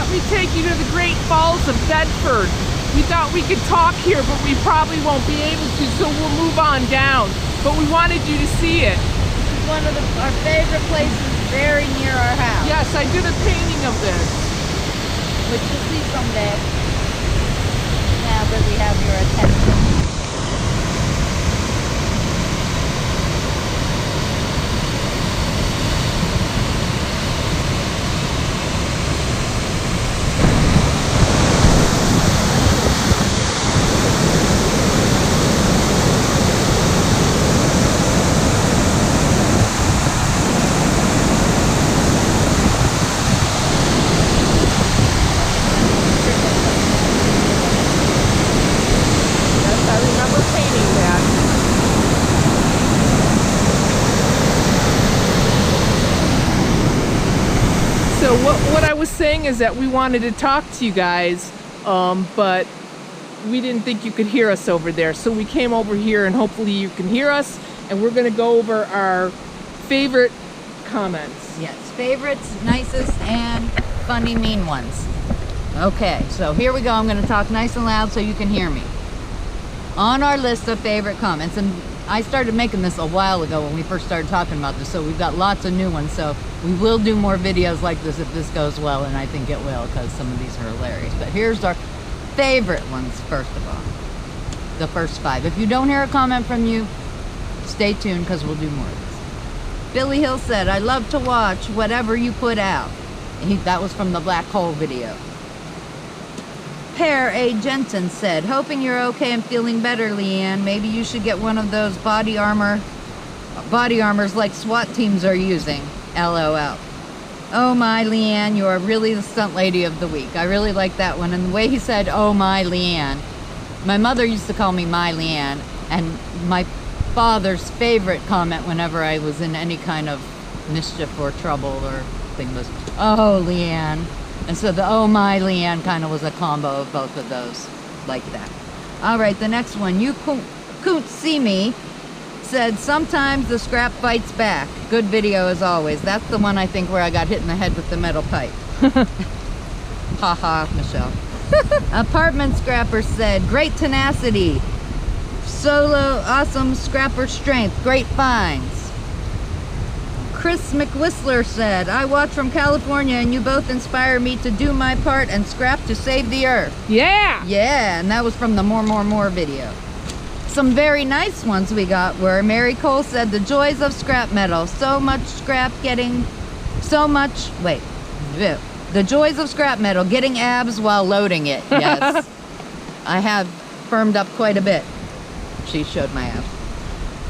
we take you to the Great Falls of Bedford. We thought we could talk here, but we probably won't be able to, so we'll move on down. But we wanted you to see it. This is one of our favorite places, very near our house. Yes, I did a painting of this. Which you'll see someday. Now that we have your attention. So what I was saying is that we wanted to talk to you guys, but we didn't think you could hear us over there. So we came over here and hopefully you can hear us. And we're going to go over our favorite comments. Yes, favorites, nicest, and funny mean ones. Okay, so here we go. I'm going to talk nice and loud so you can hear me. On our list of favorite comments, and I started making this a while ago when we first started talking about this, so we've got lots of new ones, so we will do more videos like this if this goes well, and I think it will because some of these are hilarious. But here's our favorite ones, first of all. The first 5. If you don't hear a comment from you, stay tuned because we'll do more of this. Billy Hill said, I love to watch whatever you put out. That was from the black hole video. Pear A. Jensen said, hoping you're okay and feeling better, LeeAnn. Maybe you should get one of those body armors like SWAT teams are using. LOL. Oh my, LeeAnn, you are really the stunt lady of the week. I really like that one. And the way he said, oh my, LeeAnn. My mother used to call me my LeeAnn. And my father's favorite comment whenever I was in any kind of mischief or trouble or thing was, oh, LeeAnn. And so the oh my, LeeAnn kind of was a combo of both of those, like that. All right, the next one. You couldn't see me said, sometimes the scrap fights back. Good video as always. That's the one I think where I got hit in the head with the metal pipe. Haha, Michelle. Apartment Scrapper said, great tenacity. Solo, awesome scrapper strength. Great finds. Chris McWhistler said, I watch from California and you both inspire me to do my part and scrap to save the earth. Yeah! Yeah, and that was from the More video. Some very nice ones we got were Mary Cole said, the joys of scrap metal. So much scrap getting, the joys of scrap metal, getting abs while loading it. Yes. I have firmed up quite a bit. She showed my abs.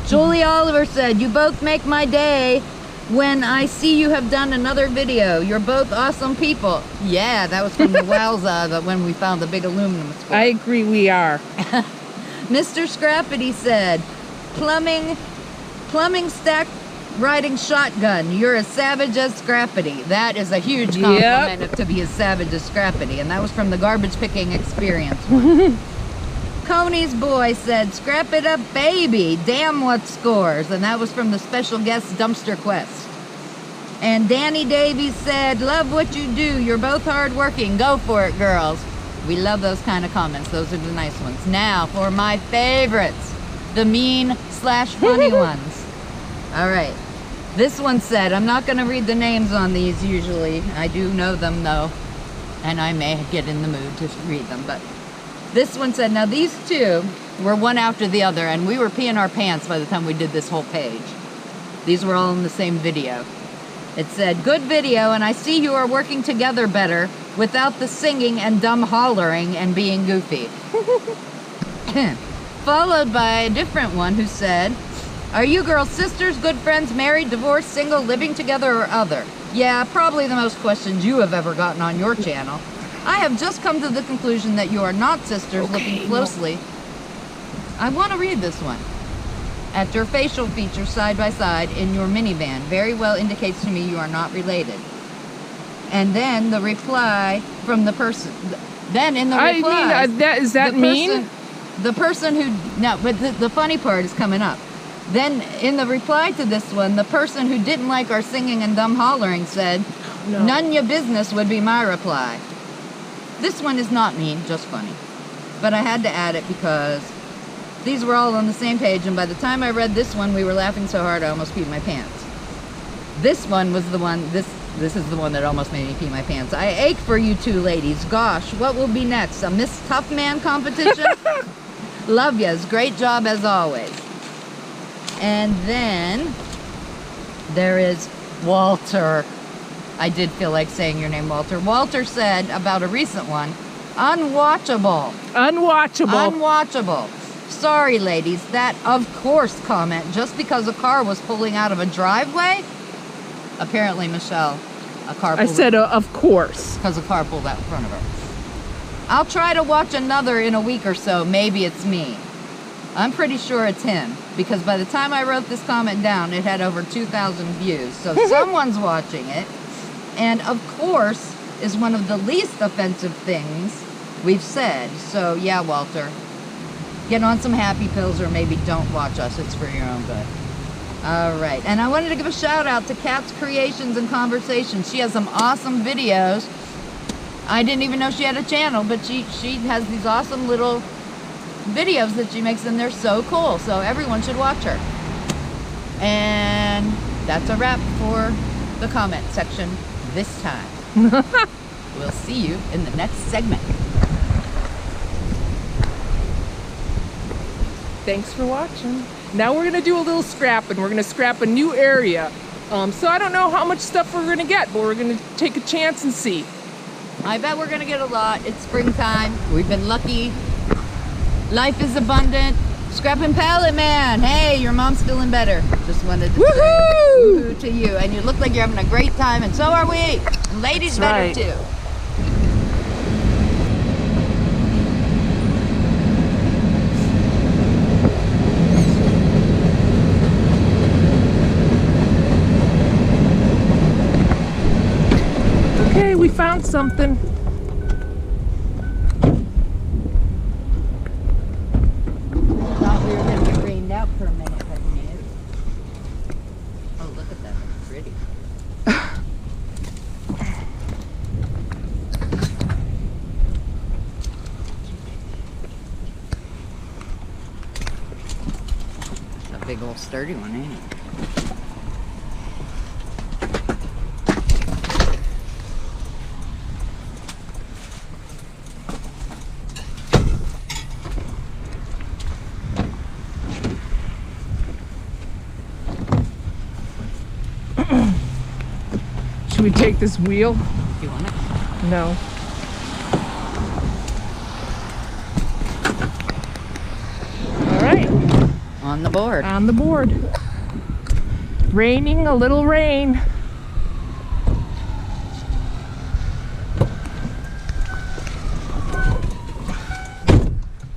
Julie Oliver said, you both make my day. When I see you have done another video, you're both awesome people. Yeah, that was from the Wowza, when we found the big aluminum square. I agree, we are. Mr. Scrappity said, plumbing stack riding shotgun. You're as savage as Scrappity. That is a huge compliment to be as savage as Scrappity. And that was from the garbage picking experience one. Coney's boy said, scrap it up, baby. Damn what scores. And that was from the special guest Dumpster Quest. And Danny Davies said, love what you do. You're both hardworking. Go for it, girls. We love those kind of comments. Those are the nice ones. Now for my favorites, the mean/funny ones. All right. This one said, I'm not going to read the names on these usually. I do know them though. And I may get in the mood to read them, but this one said, now these two were one after the other, and we were peeing our pants by the time we did this whole page. These were all in the same video. It said, good video, and I see you are working together better without the singing and dumb hollering and being goofy. Followed by a different one who said, are you girls sisters, good friends, married, divorced, single, living together, or other? Yeah, probably the most questions you have ever gotten on your channel. I have just come to the conclusion that you are not sisters. Looking closely. I want to read this one. At your facial features side by side in your minivan very well indicates to me you are not related. And then the reply from the person. Then in the reply. Is that mean? The person who, no, but the funny part is coming up. Then in the reply to this one, the person who didn't like our singing and dumb hollering said, none your business would be my reply. This one is not mean, just funny. But I had to add it because these were all on the same page, and by the time I read this one, we were laughing so hard I almost peed my pants. This one was the one, this is the one that almost made me pee my pants. I ache for you two ladies. Gosh, what will be next? A Miss Tough Man competition? Love yas. Great job as always. And then there is Walter. I did feel like saying your name, Walter. Walter said about a recent one, unwatchable. Unwatchable. Unwatchable. Sorry, ladies. That of course comment just because a car was pulling out of a driveway. Apparently, Michelle, a car pulled I said, of course. because a car pulled out in front of her. I'll try to watch another in a week or so. Maybe it's me. I'm pretty sure it's him because by the time I wrote this comment down, it had over 2,000 views. So someone's watching it. And of course is one of the least offensive things we've said. So yeah, Walter, get on some happy pills or maybe don't watch us. It's for your own good. All right. And I wanted to give a shout out to Kat's Creations and Conversations. She has some awesome videos. I didn't even know she had a channel, but she has these awesome little videos that she makes, and they're so cool. So everyone should watch her. And that's a wrap for the comment section this time. We'll see you in the next segment. Thanks for watching. Now we're gonna do a little scrapping. We're gonna scrap a new area. So I don't know how much stuff we're gonna get, but we're gonna take a chance and see. I bet we're gonna get a lot. It's springtime. We've been lucky. Life is abundant. Scrapping pallet man. Hey, your mom's feeling better. Just wanted to say woohoo to you. And you look like you're having a great time, and so are we. And ladies That's better right. too. Okay, we found something. Thought we were gonna get rained out for a minute, but no. Oh, look at that. That's pretty. It's a big old sturdy one, ain't it? Should we take this wheel? Do you want it? No. All right, On the board. on the board. Raining, a little rain.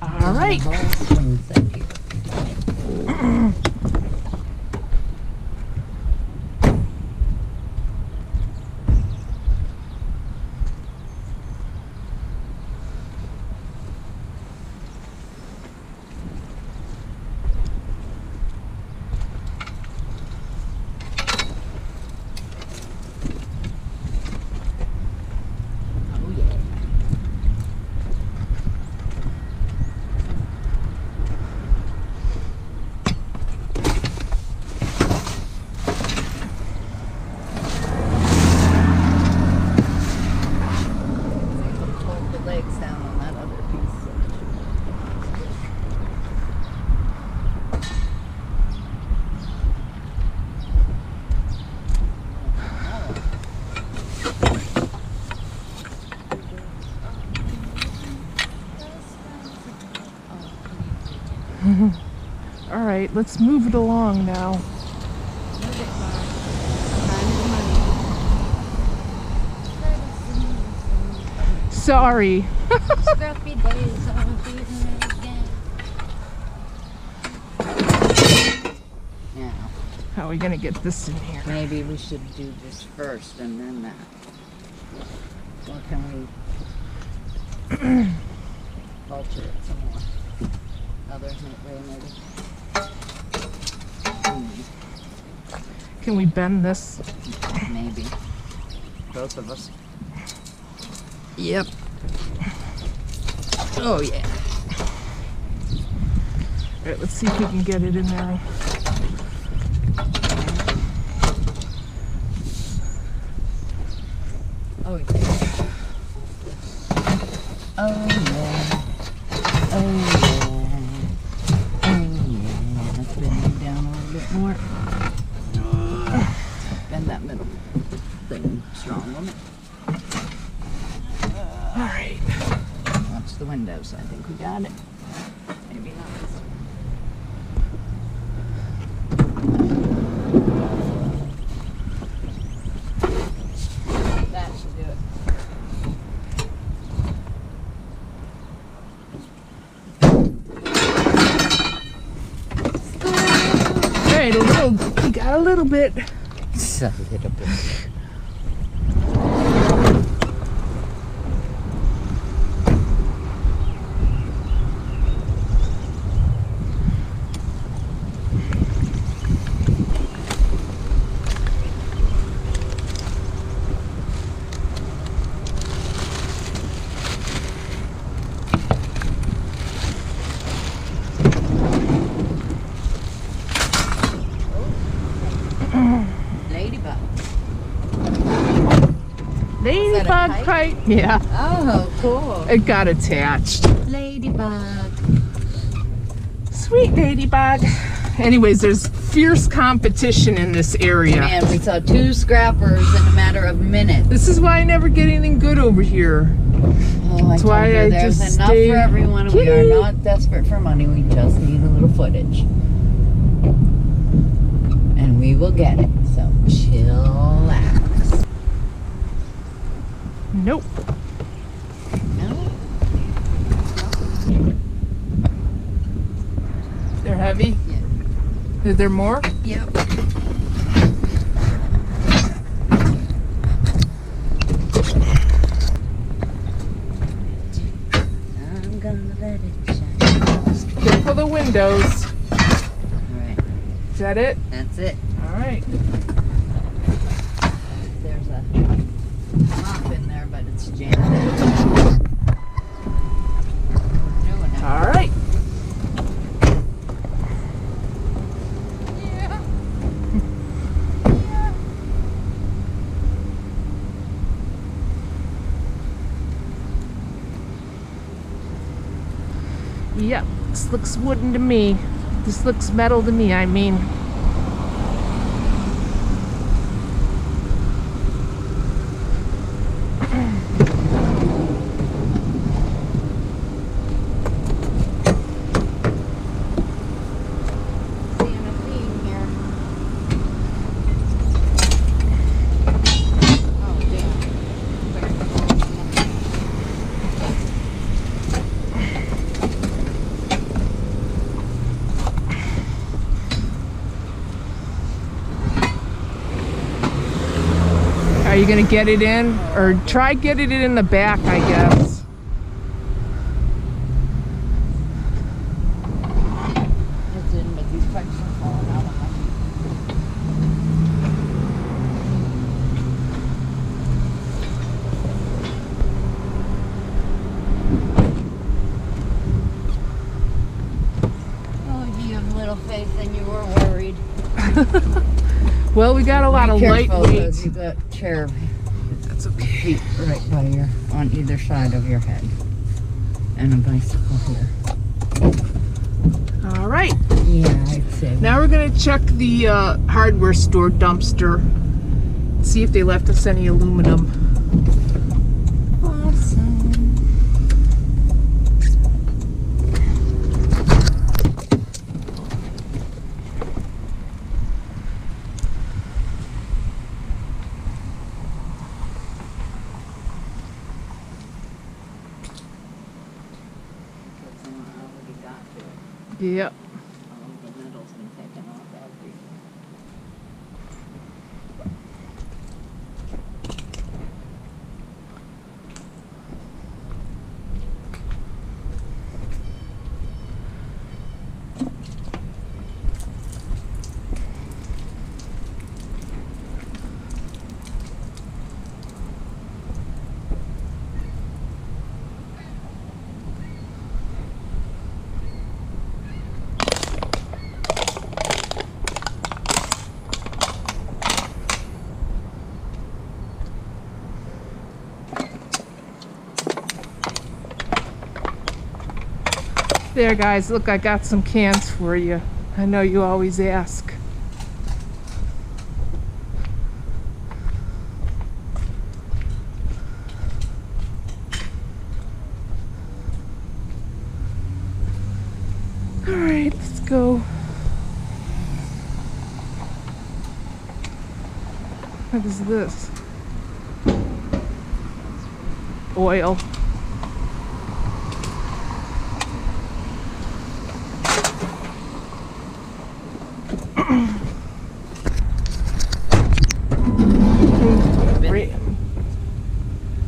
All right. All right, let's move it along now. Sorry. Scrappy days are beating again. Now, How are we gonna get this in here? maybe we should do this first and then that. Or can we alter it some more? Other way, maybe. Can we bend this? Maybe. Both of us. Yep. Oh yeah. All right, let's see if we can get it in there. Oh yeah. Oh yeah. Oh yeah. Oh yeah. Let's bend it down a little bit more. Bend that middle thing strong on it. All right. Watch the windows. I think we got it. Maybe not this one. That should do it. All right, we got a little bit. Just a little bit. Ladybug kite. Yeah. Oh, cool. It got attached. Ladybug. Sweet ladybug. Anyways, there's fierce competition in this area. Man, we saw 2 scrappers in a matter of minutes. This is why I never get anything good over here. Oh, That's why I there's just enough stay for everyone. We kitty. are not desperate for money. We just need a little footage. And we will get it. So chillax. Nope. No? They're heavy. Yeah. Is there more? Yep. I'm gonna let it shine. Careful the windows. Alright. Is that it? That's it. All right. There's a mop in there, but it's jammed in. Doing it. All right. Yeah. Yep. This looks wooden to me. This looks metal to me, I mean. Seeing a theme here. Oh, damn. Are you gonna get it in? Or try get it in the back, I guess. It's in, but these pipes are falling out of my. Oh, you have little faith and you were worried. Well, we got a lot of Careful, lightweight. because you got chair That's okay. feet right by your, on either side of your head. And a bicycle here. All right. Yeah, I'd say. Now we're gonna check the hardware store dumpster. See if they left us any aluminum. Awesome. Yep. All the metal's been taken off every. There, guys, look, I got some cans for you. I know you always ask. All right, let's go. What is this? Oil.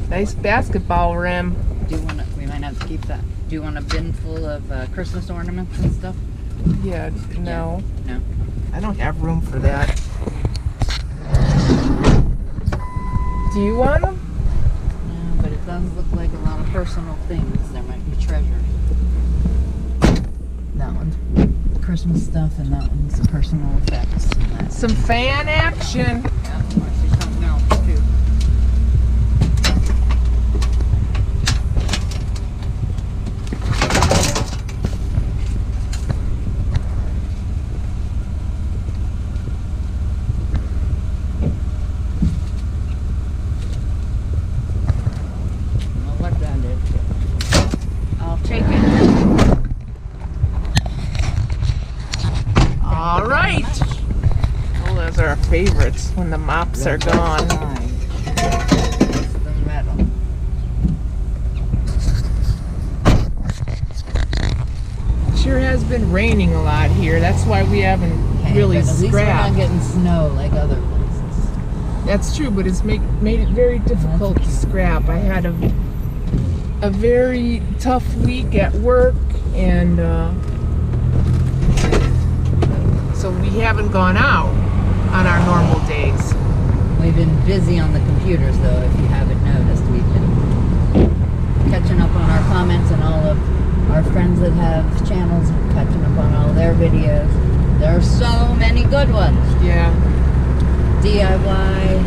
Nice basketball rim. Do you want to, we might have to keep that. Do you want a bin full of Christmas ornaments and stuff? Yeah, no. Yeah. No. I don't have room for that. Do you want them? No, but it does look like a lot of personal things. There might be treasure. That one's Christmas stuff, and that one's personal effects. Some fan action. Yeah, I see something else too. Favorites when the mops are gone. The metal. Sure has been raining a lot here. That's why we haven't really but at least scrapped. we're not getting snow like other places. That's true, but it's made it very difficult to scrap. I had a very tough week at work, and so we haven't gone out on our normal days. We've been busy on the computers, though, if you haven't noticed. We've been catching up on our comments, and all of our friends that have channels and catching up on all their videos. There are so many good ones. Yeah. DIY,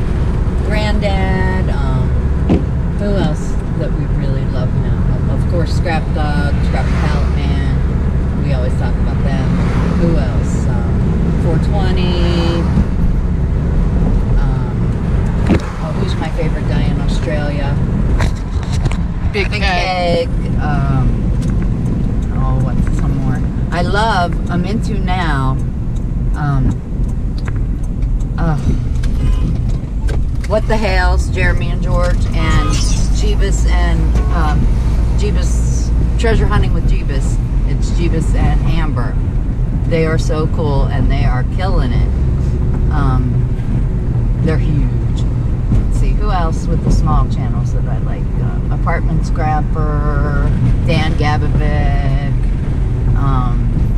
Granddad, who else that we really love now? Of course, Scrap Dog, Scrap Pallet Man. We always talk about them. Who else? 420. Who's my favorite guy in Australia? Big Egg. What's some more? I'm into now. What the Hales, Jeremy and George, and Jeebus and Jeebus Treasure Hunting with Jeebus. It's Jeebus and Amber. They are so cool, and they are killing it. They're huge. Let's see, who else with the small channels that I like? Apartment Scrapper, Dan Gabovic,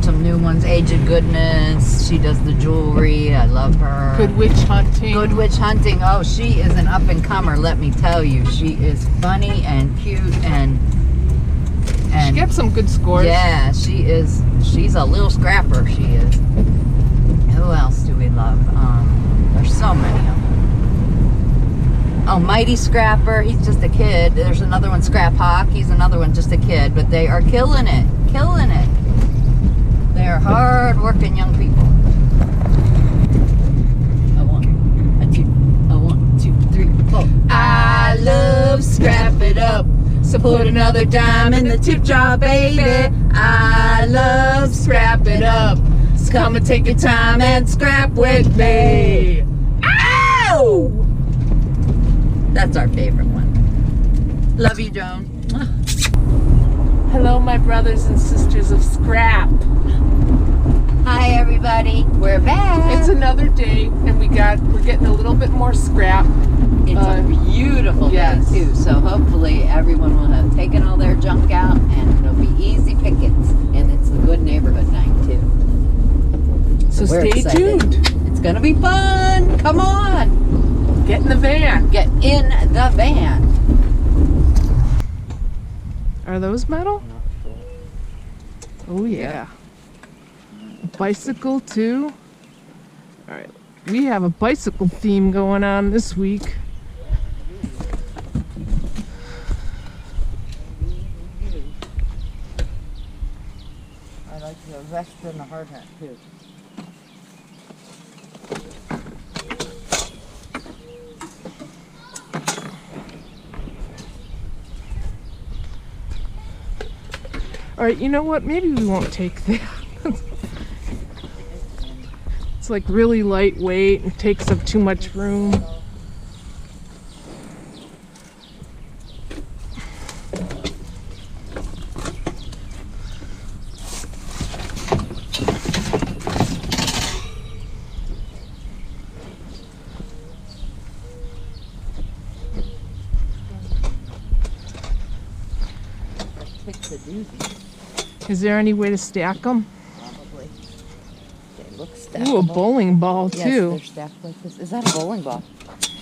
some new ones, Aged Goodness. She does the jewelry. I love her. Good Witch Hunting. Good Witch Hunting. Oh, she is an up-and-comer, let me tell you. She is funny and cute, and she gets some good scores. yeah, she is. She's a little scrapper, she is. Who else do we love? There's so many of them. Oh, Mighty Scrapper, he's just a kid. There's another one, Scrap Hawk, he's another one, just a kid. But they are killing it, killing it. They are hard-working young people. A one, two, three, four. I love Scrap It Up. So put another dime in the tip jar, baby. I love Scrap It Up. So come and take your time and scrap with me. Ow! That's our favorite one. Love you, Joan. Hello, my brothers and sisters of Scrap. Hi, everybody. We're back. It's another day, and we're getting a little bit more scrap. It's a beautiful day, too. So hopefully everyone will have taken all their junk out, and it'll be easy pickings. And it's a good neighborhood night, too. So we're stay excited. tuned. It's going to be fun. Come on. Get in the van. Get in the van. Are those metal? Oh, yeah. Bicycle, too. All right. We have a bicycle theme going on this week. vest and a hard hat too. All right, you know what? Maybe we won't take that. It's like really lightweight and takes up too much room. Is there any way to stack them? Probably. They look stackable. Ooh, a bowling ball yes, too. They're stacked like this. Is that a bowling ball?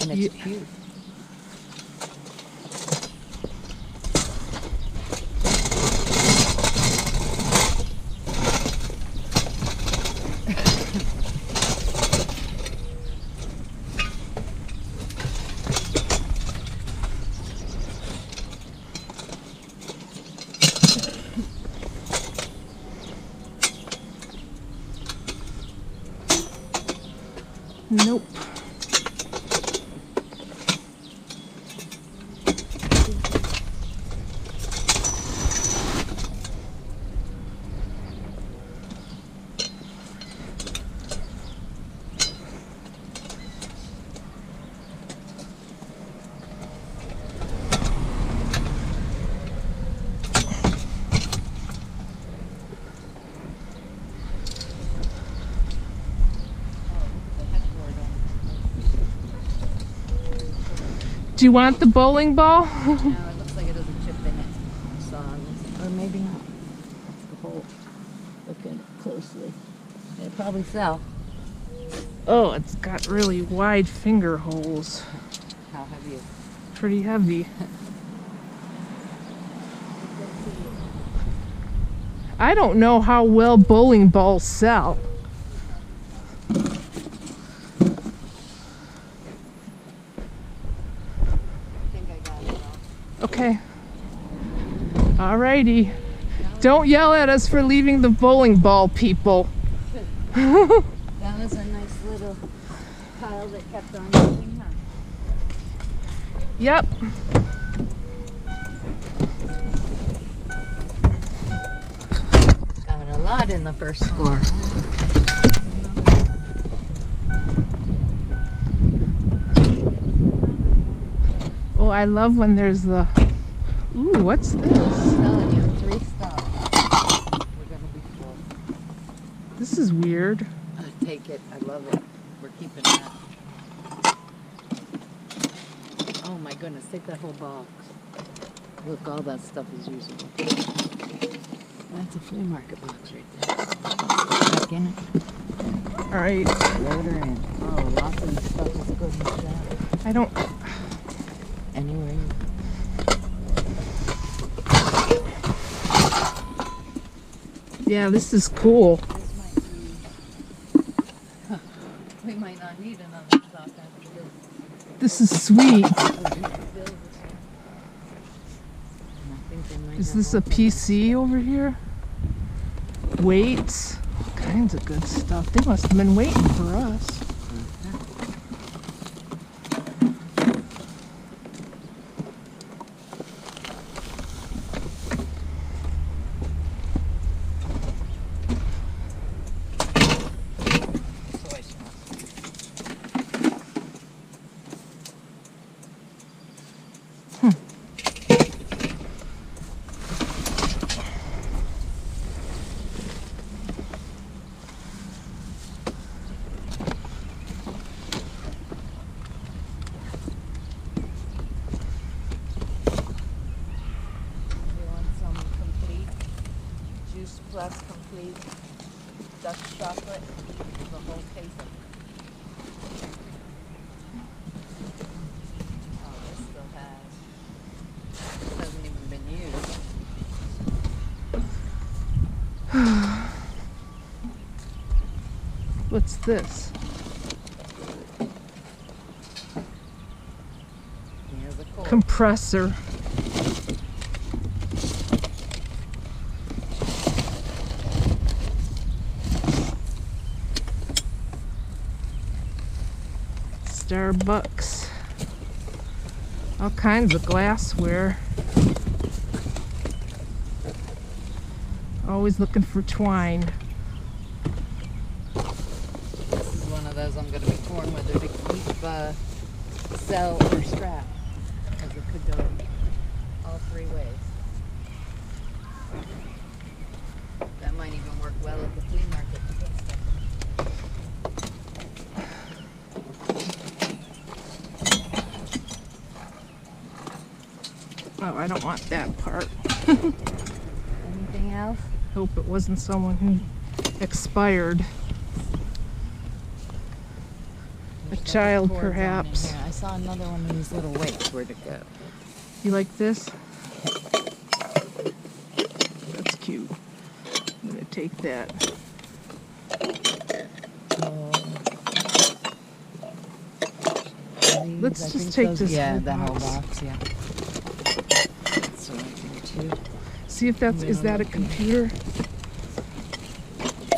And it's cute. Nope. Do you want the bowling ball? No, it looks like it has a chip in it. So, or maybe not. That's the hole. Look at it closely. They probably sell. Oh, it's got really wide finger holes. How heavy? Pretty heavy. I don't know how well bowling balls sell. Okay. Alrighty. Don't yell at us for leaving the bowling ball, people. That was a nice little pile that kept on moving, huh? Yep. Got a lot in the first score. Oh, I love when there's the... Ooh, what's this? I'm telling you, 3 stops. We're gonna be full. This is weird. Take it. I love it. We're keeping that. Oh my goodness, take that whole box. Look, all that stuff is usable. That's a flea market box right there. Back in it. All right. Load her in. Oh, lots of this stuff is good and stuff. I don't... Anyway. Yeah, this is cool. This might be... we might not need another stock after this. This is sweet. Is this a PC over here? Weights. All kinds of good stuff. They must have been waiting for us. Plus complete Dutch chocolate, the whole case of it. Oh, this still has. This hasn't even been used. What's this? Here's a cord. Compressor. Starbucks. All kinds of glassware. Always looking for twine. This is one of those I'm going to be torn whether to keep, sell, or scrap. Because it could go all three ways. That might even work well at the flea market. Oh, I don't want that part. Anything else? Hope it wasn't someone who expired. A child, perhaps. I saw another one of these little weights. Where'd it go? You like this? That's cute. I'm gonna take that. Let's just take this. Yeah, whole that whole box. box. Yeah. So I think too. See if that's, is that a computer?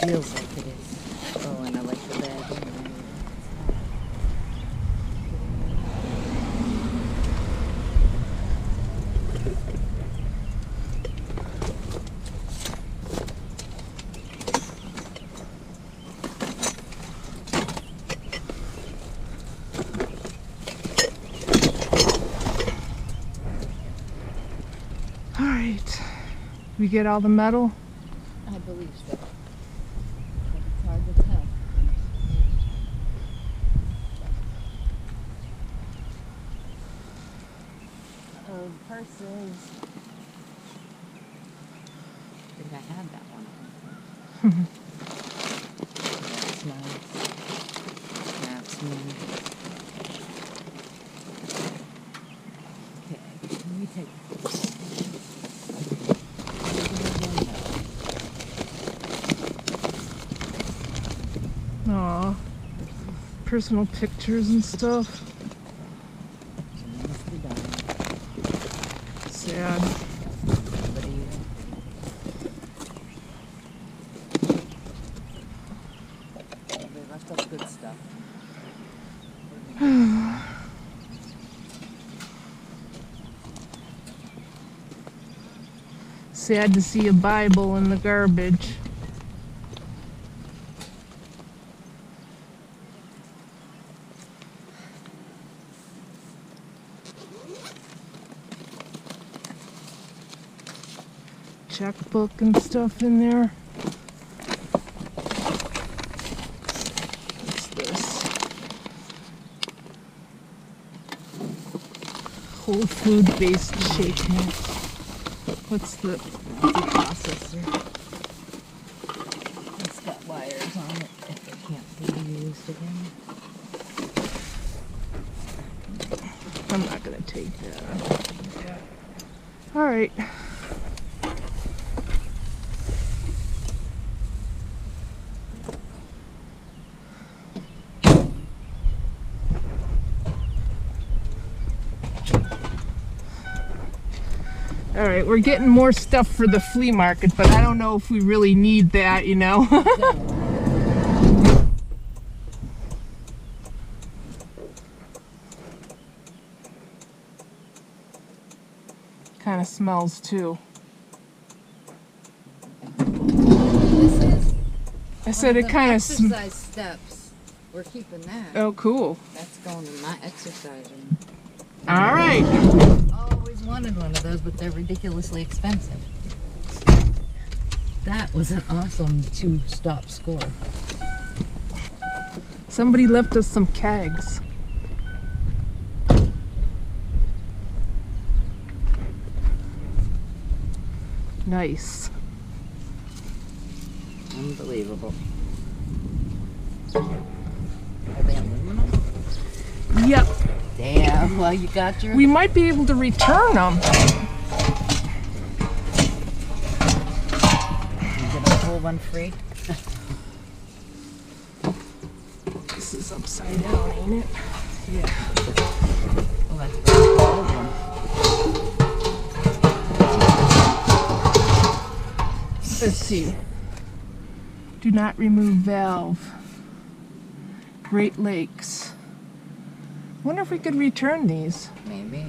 Feels like it is. Oh, and I like the bag. All right. We get all the metal? I believe so. But it's hard to tell. Oh, purses. I think I had that one. That's nice. That's me. Okay, let me take Aw. Personal pictures and stuff. Sad. They left us good stuff. Sad to see a Bible in the garbage. Checkbook and stuff in there. What's this? Whole food based shake mix. What's the Processor. It's got wires on it if it can't be used again. I'm not gonna take that. All right. All right, we're getting more stuff for the flea market, but I don't know if we really need that, you know? Kind of smells too. This is I said it kind of exercise steps. We're keeping that. Oh, cool. That's going in my exercise room. All right. Always wanted one of those, but they're ridiculously expensive. That was an awesome 2-stop score. Somebody left us some kegs. Nice. Unbelievable. Are they aluminum? Yep. Damn, well you got your... We might be able to return them. You get a whole one free? This is upside down, ain't it? Yeah. Well, that's a old one. Let's see. Do not remove valve. Great Lakes. Wonder if we could return these. Maybe.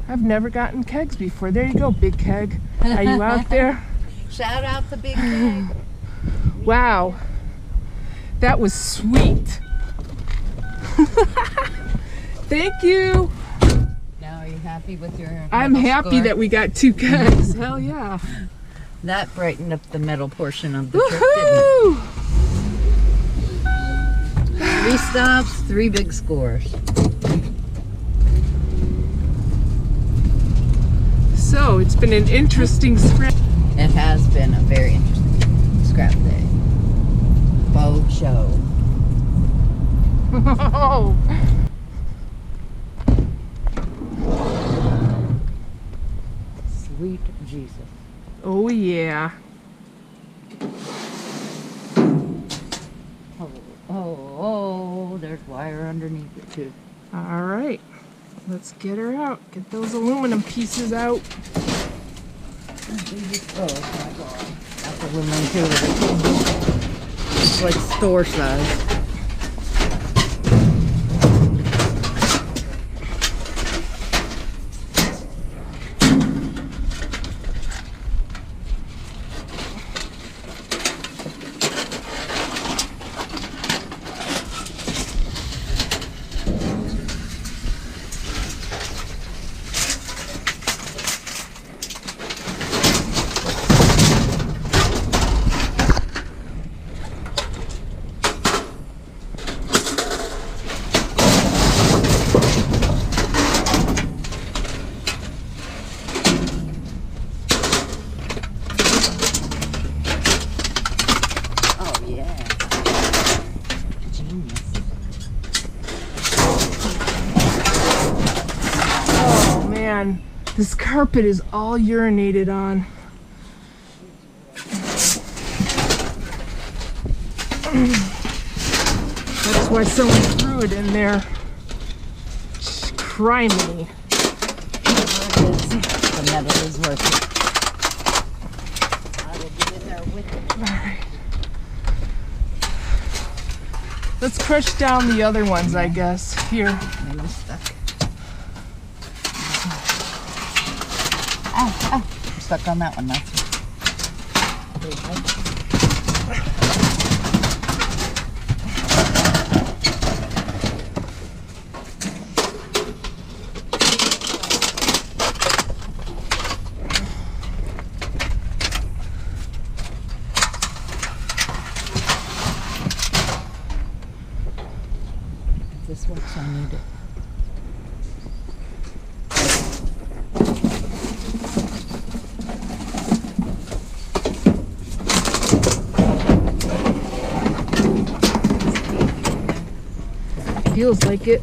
I've never gotten kegs before. There you go, Big Keg. Are you out there? Shout out to Big Keg. Wow. That was sweet. Thank you. Now, are you happy with your I'm medal happy score? that we got 2 kegs. Hell yeah. That brightened up the middle portion of the trip, didn't Woohoo! it? 3 stops, 3 big scores. So, it's been an interesting scrap. It has been a very interesting scrap day. Boat show. Oh. Sweet Jesus. Oh yeah. Oh, there's wire underneath it too. All right. Let's get her out. Get those aluminum pieces out. Oh my God. That's aluminum too. It's like store size. This carpet is all urinated on. That's why someone threw it in there. Criminy. The metal is worth it. I will get in there with it. All right. Let's crush down the other ones, I guess. Here. Maybe I'm stuck. Ow, ow. I'm stuck on that one now. There you go. If this works, I need it. Feels like it.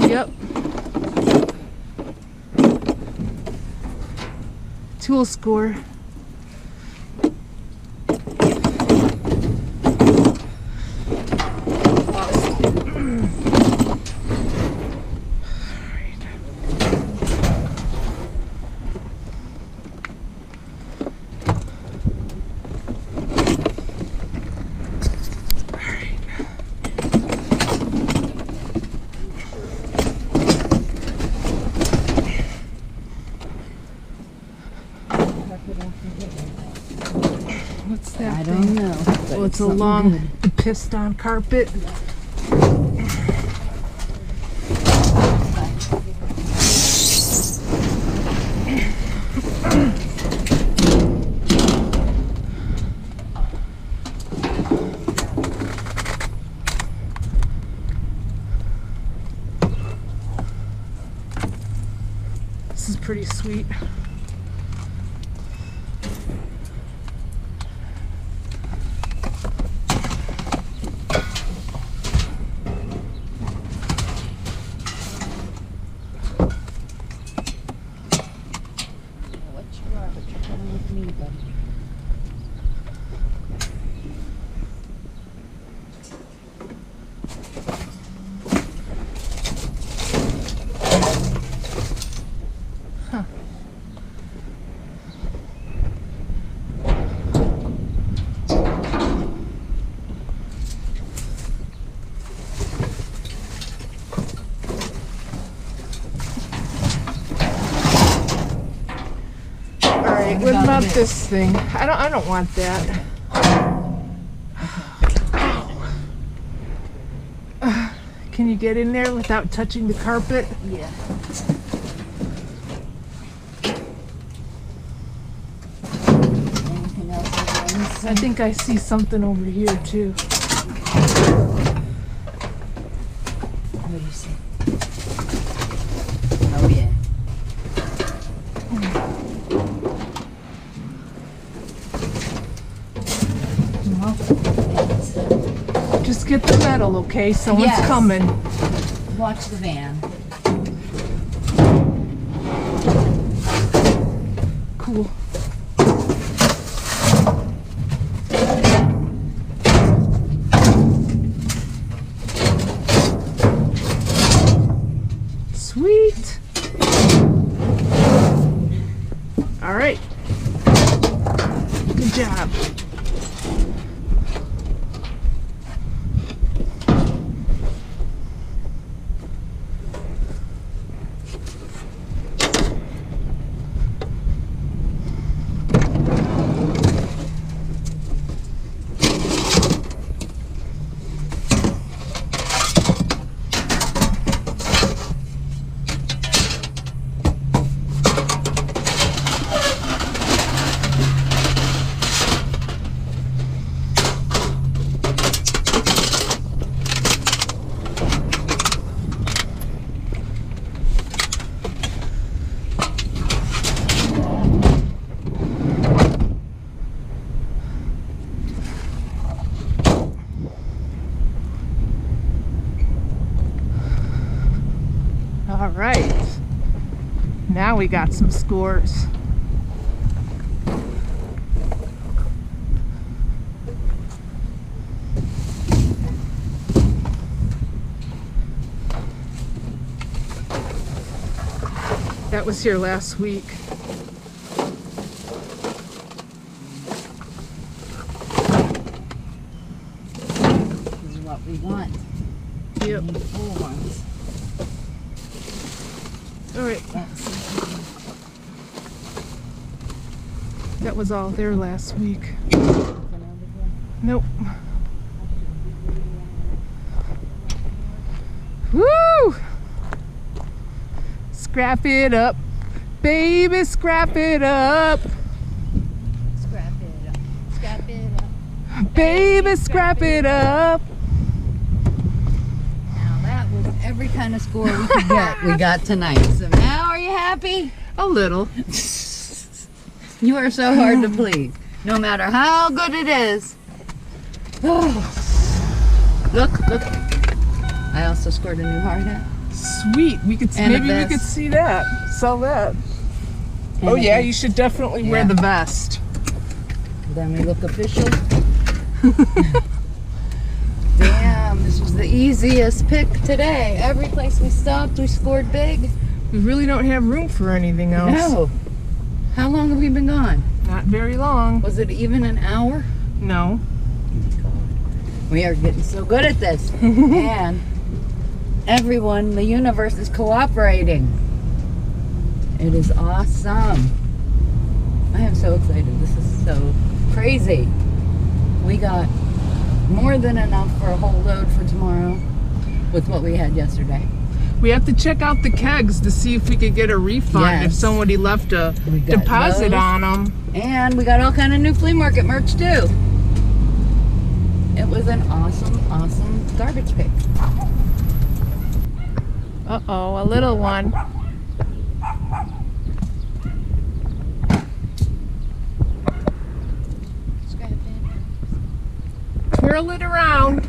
Yep. Tool score. What's that I thing? don't know. Well, it's a long pissed on carpet. This is pretty sweet. want this thing. I don't want that. Can you get in there without touching the carpet? Yeah. Anything else over on this I think I see something over here too. What do you see? Oh yeah. Just get the metal, okay? Someone's Yes. coming. Watch the van. Cool. Sweet. All right. Good job. All right. Now we got some scores. That was here last week. This is what we want. Yep. We need full ones. All right. That was all there last week. Nope. Woo! Scrap it up, baby, scrap it up. Scrap it up. Scrap it up. Baby, scrap it up. Now that was every kind of score we could get. We got tonight. So now, are you happy? A little. You are so hard to please. No matter how good it is. Look. I also scored a new hard hat. Sweet. We could And a maybe we vest. could see that. Sell that. And Oh a yeah, vest. you should definitely wear Yeah. the vest. Then we look official. Damn, this was the easiest pick today. Every place we stopped, we scored big. We really don't have room for anything else. No. How long have we been gone? Not very long. Was it even an hour? No. We are getting so good at this. And everyone, the universe is cooperating. It is awesome. I am so excited. This is so crazy. We got more than enough for a whole load for tomorrow with what we had yesterday. We have to check out the kegs to see if we could get a refund if Yes. somebody left a We got deposit those. on them. And we got all kind of new flea market merch too. It was an awesome garbage pick. Uh-oh, a little one. Twirl it around.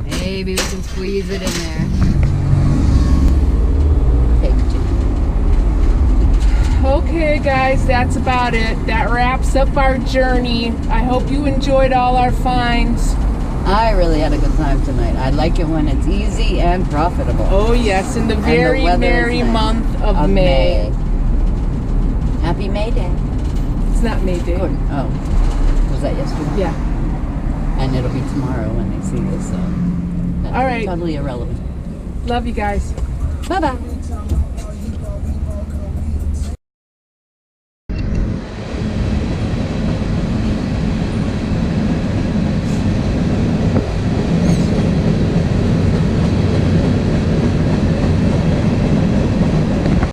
Maybe we can squeeze it in there. Take two. Okay, guys, that's about it. That wraps up our journey. I hope you enjoyed all our finds. I really had a good time tonight. I like it when it's easy and profitable. Oh, yes, in the And the very weather is merry nice. month of May. Happy May Day. It's not May Day. Oh, was that yesterday? Yeah. And it'll be tomorrow when they see this, so that's All right. totally irrelevant. Love you guys. Bye-bye.